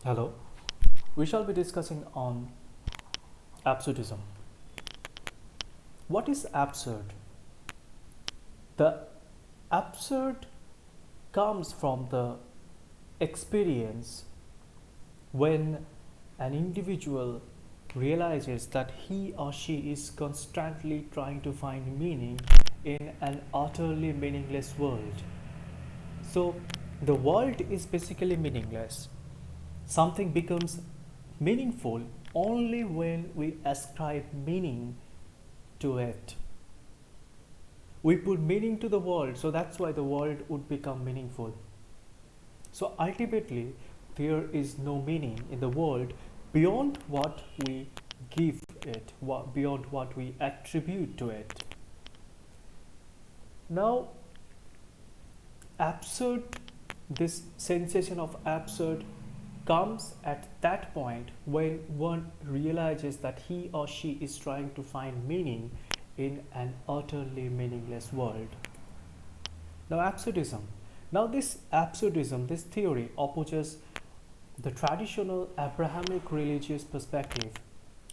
Hello, we shall be discussing on absurdism. What is absurd? The absurd comes from the experience when an individual realizes that he or she is constantly trying to find meaning in an utterly meaningless world. So, the world is basically meaningless. Something becomes meaningful only when we ascribe meaning to it. We put meaning to the world, so that's why the world would become meaningful. So ultimately, there is no meaning in the world beyond what we give it, beyond what we attribute to it. Now, absurd, this sensation of absurd comes at that point when one realizes that he or she is trying to find meaning in an utterly meaningless world. Now, absurdism. Now, this absurdism, this theory, opposes the traditional Abrahamic religious perspective,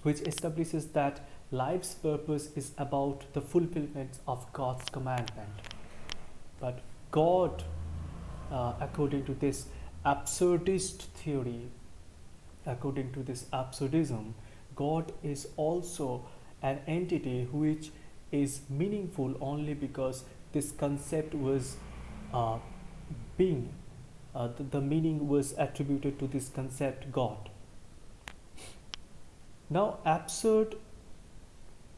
which establishes that life's purpose is about the fulfillment of God's commandment. But God, according to this absurdist theory, according to this absurdism, God is also an entity which is meaningful only because this concept was being the meaning was attributed to this concept God. Now, absurd.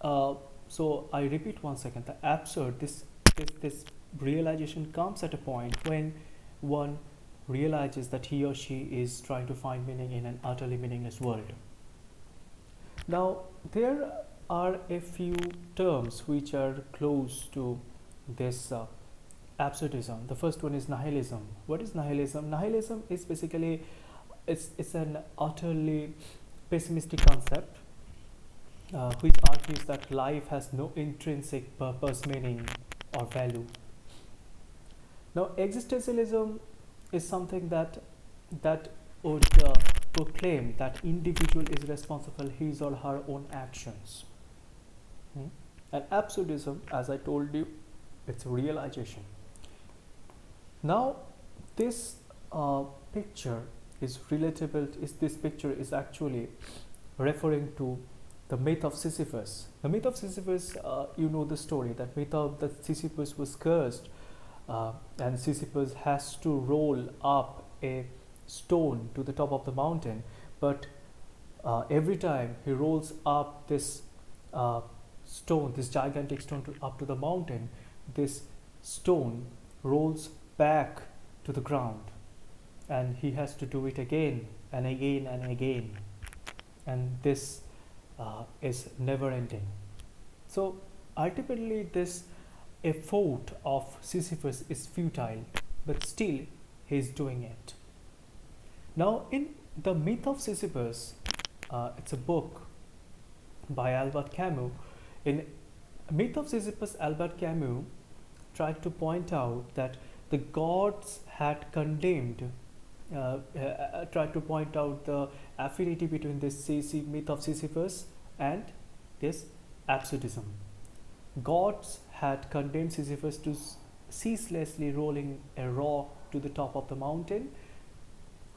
So I repeat once again: the absurd. This realization comes at a point when one realizes that he or she is trying to find meaning in an utterly meaningless world. Now, there are a few terms which are close to this absurdism. The first one is nihilism. What is nihilism? Nihilism is basically it's an utterly pessimistic concept which argues that life has no intrinsic purpose, meaning, or value. Now, existentialism is something that would proclaim that individual is responsible his or her own actions. And absurdism, as I told you, it's realization. Now, this picture is relatable. This picture is actually referring to the myth of Sisyphus. The myth of Sisyphus, you know the story. That myth of that Sisyphus was cursed, and Sisyphus has to roll up a stone to the top of the mountain. But every time he rolls up this stone, this gigantic stone up to the mountain, this stone rolls back to the ground, and he has to do it again and again and again, and this is never ending. So ultimately, this effort of Sisyphus is futile, but still he is doing it. Now, in the myth of Sisyphus, it's a book by Albert Camus. In myth of Sisyphus, Albert Camus tried to point out that the gods had condemned, tried to point out the affinity between this myth of Sisyphus and this absurdism. Gods had condemned Sisyphus to ceaselessly rolling a rock to the top of the mountain,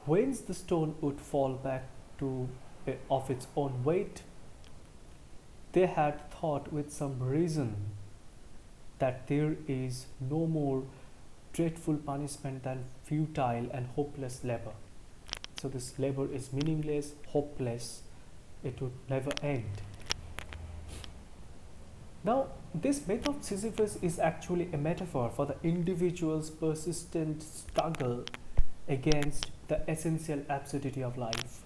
whence the stone would fall back to of its own weight. They had thought with some reason that there is no more dreadful punishment than futile and hopeless labor. So this labor is meaningless, hopeless, it would never end. Now, this myth of Sisyphus is actually a metaphor for the individual's persistent struggle against the essential absurdity of life.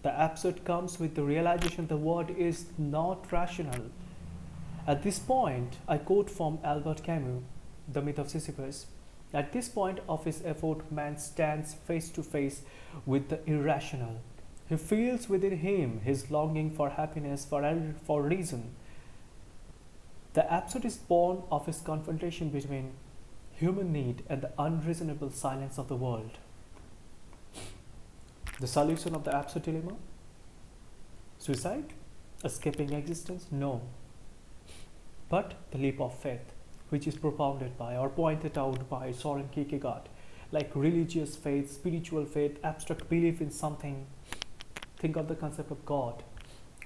The absurd comes with the realization the world is not rational. At this point, I quote from Albert Camus, The Myth of Sisyphus. At this point of his effort, man stands face to face with the irrational. He feels within him his longing for happiness, for reason. The absurd is born of his confrontation between human need and the unreasonable silence of the world. The solution of the absurd dilemma? Suicide? Escaping existence? No. But the leap of faith, which is propounded by or pointed out by Soren Kierkegaard, like religious faith, spiritual faith, abstract belief in something. Think of the concept of God.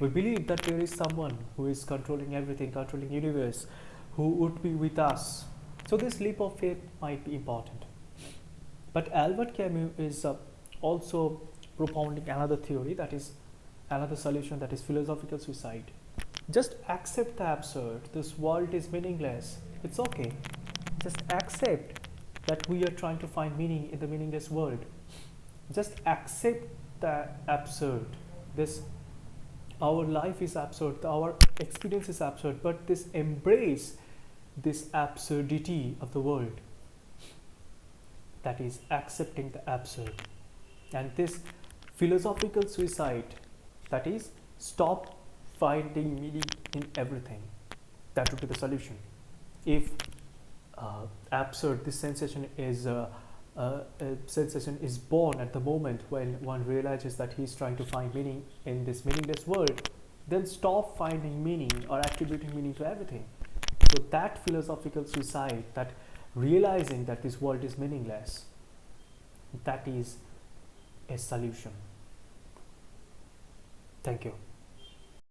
We believe that there is someone who is controlling everything, controlling universe, who would be with us. So this leap of faith might be important. But Albert Camus is also propounding another theory, that is another solution, that is philosophical suicide. Just accept the absurd. This world is meaningless. It's okay. Just accept that we are trying to find meaning in the meaningless world. Just accept the absurd. Our life is absurd, our experience is absurd, but this embrace this absurdity of the world. That is accepting the absurd. And this philosophical suicide, that is stop finding meaning in everything. That would be the solution. If absurd, this sensation is born at the moment when one realizes that he is trying to find meaning in this meaningless world, then stop finding meaning or attributing meaning to everything. So that philosophical suicide, that realizing that this world is meaningless, that is a solution. Thank you.